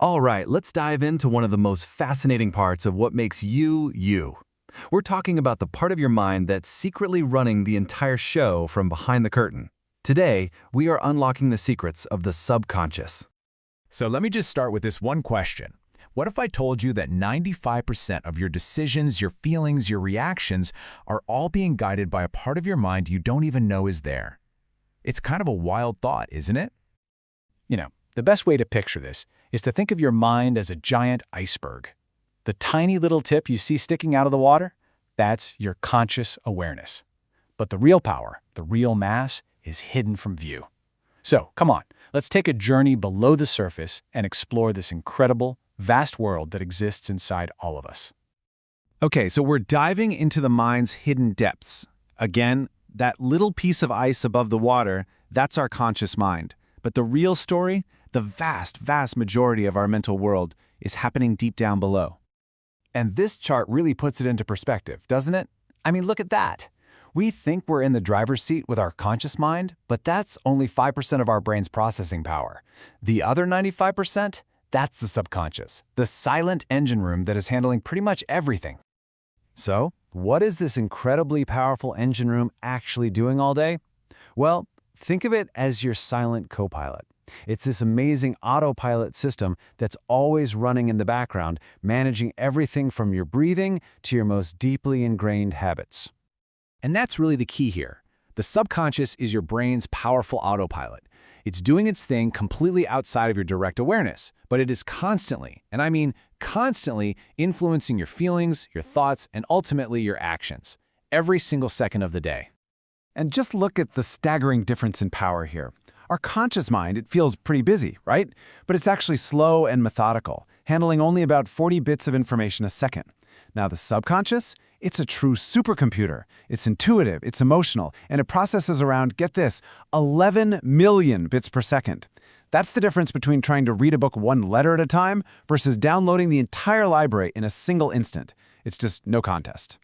All right, let's dive into one of the most fascinating parts of what makes you, you. We're talking about the part of your mind that's secretly running the entire show from behind the curtain. Today, we are unlocking the secrets of the subconscious. So let me just start with this one question. What if I told you that 95% of your decisions, your feelings, your reactions are all being guided by a part of your mind you don't even know is there? It's kind of a wild thought, isn't it? The best way to picture this is to think of your mind as a giant iceberg. The tiny little tip you see sticking out of the water, that's your conscious awareness. But the real power, the real mass, is hidden from view. So, come on, let's take a journey below the surface and explore this incredible, vast world that exists inside all of us. Okay, so we're diving into the mind's hidden depths. Again, that little piece of ice above the water, that's our conscious mind. But the real story, the vast, vast majority of our mental world, is happening deep down below. And this chart really puts it into perspective, doesn't it? I mean, look at that. We think we're in the driver's seat with our conscious mind, but that's only 5% of our brain's processing power. The other 95%? That's the subconscious, the silent engine room that is handling pretty much everything. So, what is this incredibly powerful engine room actually doing all day? Well, think of it as your silent co-pilot. It's this amazing autopilot system that's always running in the background, managing everything from your breathing to your most deeply ingrained habits. And that's really the key here. The subconscious is your brain's powerful autopilot. It's doing its thing completely outside of your direct awareness, but it is constantly, and I mean constantly, influencing your feelings, your thoughts, and ultimately your actions, every single second of the day. And just look at the staggering difference in power here. Our conscious mind, it feels pretty busy, right? But it's actually slow and methodical, handling only about 40 bits of information a second. Now the subconscious, it's a true supercomputer. It's intuitive, it's emotional, and it processes around, get this, 11 million bits per second. That's the difference between trying to read a book one letter at a time versus downloading the entire library in a single instant. It's just no contest.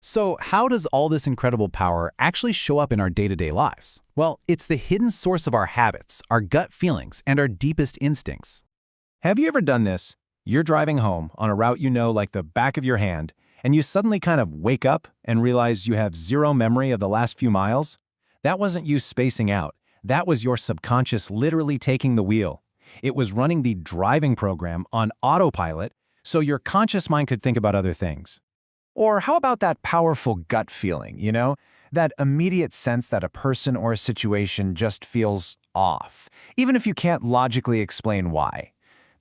So how does all this incredible power actually show up in our day-to-day lives? Well, it's the hidden source of our habits, our gut feelings, and our deepest instincts. Have you ever done this? You're driving home on a route you know like the back of your hand, and you suddenly kind of wake up and realize you have zero memory of the last few miles? That wasn't you spacing out. That was your subconscious literally taking the wheel. It was running the driving program on autopilot so your conscious mind could think about other things. Or how about that powerful gut feeling, that immediate sense that a person or a situation just feels off, even if you can't logically explain why?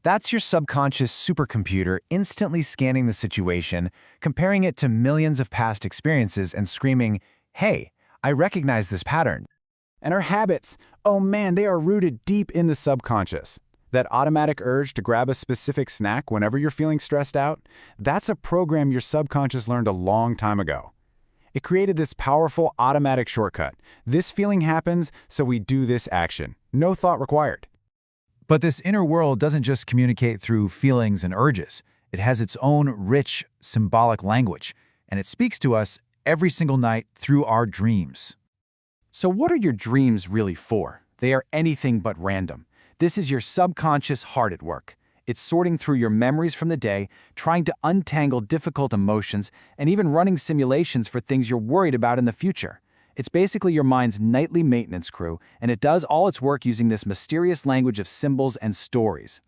That's your subconscious supercomputer instantly scanning the situation, comparing it to millions of past experiences and screaming, "Hey, I recognize this pattern." And our habits, oh man, they are rooted deep in the subconscious. That automatic urge to grab a specific snack whenever you're feeling stressed out, that's a program your subconscious learned a long time ago. It created this powerful automatic shortcut. This feeling happens, so we do this action. No thought required. But this inner world doesn't just communicate through feelings and urges. It has its own rich, symbolic language, and it speaks to us every single night through our dreams. So what are your dreams really for? They are anything but random. This is your subconscious heart at work. It's sorting through your memories from the day, trying to untangle difficult emotions, and even running simulations for things you're worried about in the future. It's basically your mind's nightly maintenance crew, and it does all its work using this mysterious language of symbols and stories.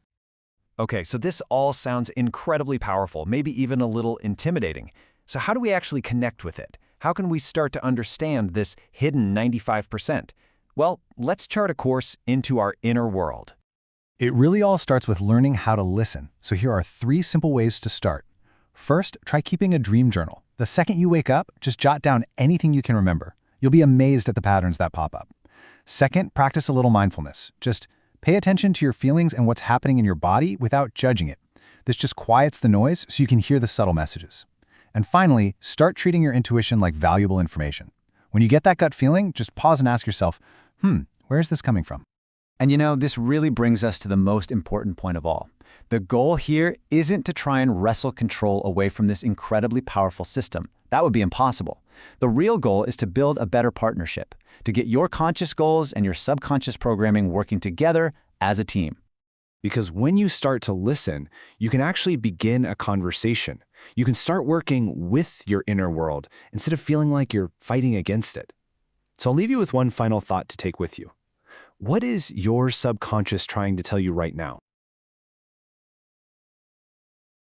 Okay, so this all sounds incredibly powerful, maybe even a little intimidating. So how do we actually connect with it? How can we start to understand this hidden 95%? Well, let's chart a course into our inner world. It really all starts with learning how to listen. So here are 3 simple ways to start. First, try keeping a dream journal. The second you wake up, just jot down anything you can remember. You'll be amazed at the patterns that pop up. Second, practice a little mindfulness. Just pay attention to your feelings and what's happening in your body without judging it. This just quiets the noise so you can hear the subtle messages. And finally, start treating your intuition like valuable information. When you get that gut feeling, just pause and ask yourself, where is this coming from? And this really brings us to the most important point of all. The goal here isn't to try and wrestle control away from this incredibly powerful system. That would be impossible. The real goal is to build a better partnership, to get your conscious goals and your subconscious programming working together as a team. Because when you start to listen, you can actually begin a conversation. You can start working with your inner world instead of feeling like you're fighting against it. So I'll leave you with one final thought to take with you. What is your subconscious trying to tell you right now?